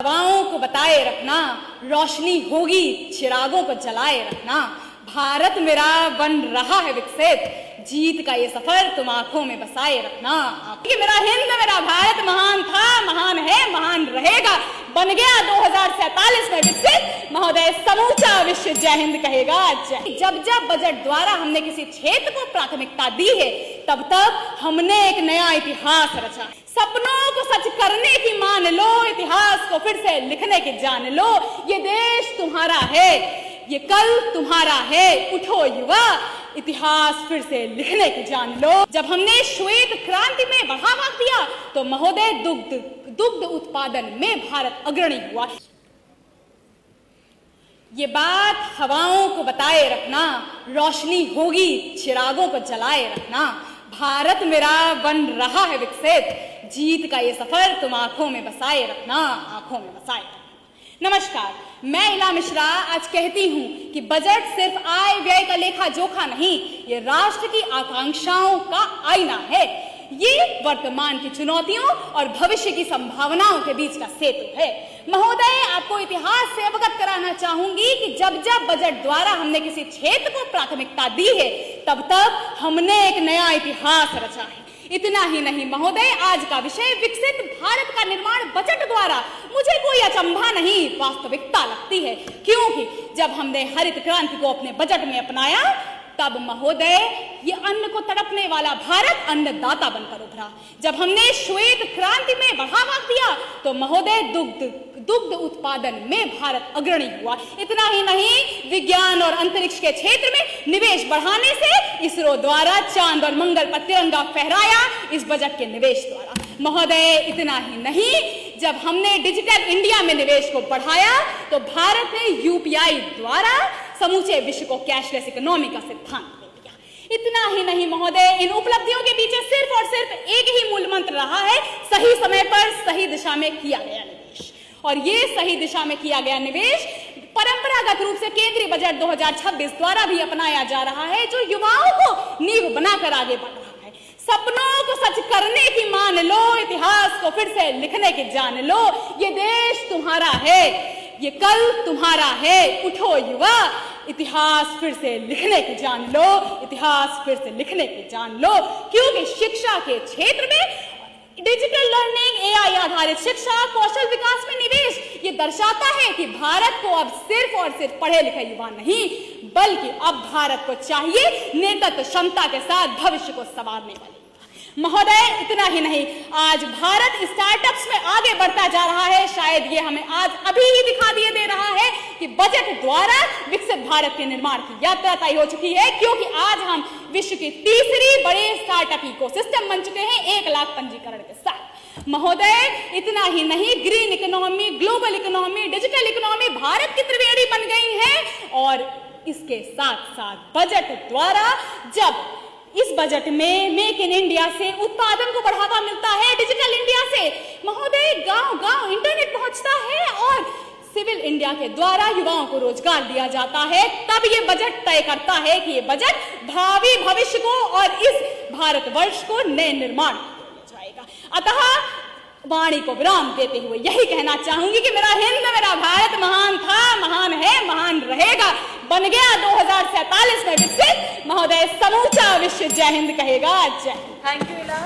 हवाओं को बताए रखना, रोशनी होगी चिरागों को जलाए रखना। भारत मेरा बन रहा है विकसित, जीत का ये सफर तुम आंखों में बसाए रखना। ये मेरा हिंद मेरा भारत महान था, महान है, महान रहेगा, बन गया 2047 में विकसित, महोदय समूचा विश्व जय हिंद कहेगा जय। जब जब बजट द्वारा हमने किसी क्षेत्र को प्राथमिकता दी है, तब तब हमने एक नया इतिहास रचा। सपनों को सच करने की मान लो, इतिहास को फिर से लिखने की जान लो। ये देश तुम्हारा है, ये कल तुम्हारा है, उठो युवा, इतिहास फिर से लिखने की जान लो। जब हमने श्वेत क्रांति में बढ़ावा दिया, तो महोदय दुग्ध उत्पादन में भारत अग्रणी हुआ। ये बात हवाओं को बताए रखना, रोशनी होगी चिरागों को जलाए रखना। भारत मेरा बन रहा है विकसित, जीत का ये सफर तुम आंखों में बसाए रखना, आंखों में बसाए रखना। नमस्कार, मैं इला मिश्रा आज कहती हूं कि बजट सिर्फ आय व्यय का लेखा जोखा नहीं, ये राष्ट्र की आकांक्षाओं का आईना है। ये वर्तमान की चुनौतियों और भविष्य की संभावनाओं के बीच का सेतु है। महोदय, आपको इतिहास से अवगत कराना चाहूंगी कि जब जब बजट द्वारा हमने किसी क्षेत्र को प्राथमिकता दी है, तब तब हमने एक नया इतिहास रचा है। इतना ही नहीं महोदय, आज का विषय विकसित भारत का निर्माण बजट द्वारा मुझे कोई अचंभा नहीं, वास्तविकता लगती है, क्योंकि जब हमने हरित क्रांति को अपने बजट में अपनाया, तब महोदय ये अन्न को तड़पने वाला भारत अन्नदाता बनकर उभरा। जब हमने श्वेत क्रांति में बढ़ावा दिया, तो महोदय दुग्ध उत्पादन में भारत अग्रणी हुआ। इतना ही नहीं, विज्ञान और अंतरिक्ष के क्षेत्र में निवेश बढ़ाने से इसरो द्वारा चांद और मंगल पर तिरंगा फहराया इस बजट के निवेश द्वारा। महोदय, इतना ही नहीं, जब हमने डिजिटल इंडिया में निवेश को बढ़ाया, तो भारत ने यूपीआई द्वारा समूचे विश्व को कैशलेस इकोनॉमी का सिद्धांत दे दिया। इतना ही नहीं महोदय, इन उपलब्धियों के पीछे सिर्फ और सिर्फ एक ही मूल मंत्र रहा है, सही समय पर सही दिशा में किया गया निवेश। और ये सही दिशा में किया गया निवेश परंपरागत रूप से केंद्रीय बजट 2026 द्वारा भी अपनाया जा रहा है, जो युवाओं को नींव बनाकर आगे बढ़ रहा है। सपनों को सच करने की मान लो, इतिहास को फिर से लिखने की जान लो। ये देश तुम्हारा है, ये कल तुम्हारा है, उठो युवा, इतिहास फिर से लिखने की जान लो, इतिहास फिर से लिखने की जान लो। क्योंकि शिक्षा के क्षेत्र में डिजिटल लर्निंग, एआई आधारित शिक्षा, कौशल विकास में निवेश, ये दर्शाता है कि भारत को अब सिर्फ और सिर्फ पढ़े लिखे युवा नहीं, बल्कि अब भारत को चाहिए नेतृत्व क्षमता के साथ भविष्य को संवारने वाले। महोदय, इतना ही नहीं, आज भारत स्टार्टअप्स में आगे बढ़ता जा रहा है। शायद ये हमें आज अभी ही दिखा दिए दे रहा है कि बजट द्वारा विकसित भारत के निर्माण की यात्रा तय हो चुकी है, क्योंकि आज हम विश्व की तीसरी बड़े स्टार्टअप इकोसिस्टम बन चुके हैं 1 लाख पंजीकरण के साथ। महोदय, इतना ही नहीं, green economy, global economy, digital economy Bharat की त्रिवेणी बन गई है। और इसके साथ साथ बजट द्वारा जब इस बजट में मेक इन इंडिया से उत्पादन को बढ़ावा मिलता है, डिजिटल इंडिया से महोदय गांव-गांव इंटरनेट पहुंचता है, और सिविल इंडिया के द्वारा युवाओं को रोजगार दिया जाता है, तब ये बजट तय करता है कि ये बजट भावी भविष्य को और इस भारतवर्ष को नए निर्माण ले जाएगा। अतः वाणी को विराम देते हुए यही कहना चाहूंगी कि मेरा हिंद मेरा भारत महान था, महान है, महान रहेगा, बन गया 2047 में विकसित, महोदय समूचा विश्व जय हिंद कहेगा जय। थैंक यू इला।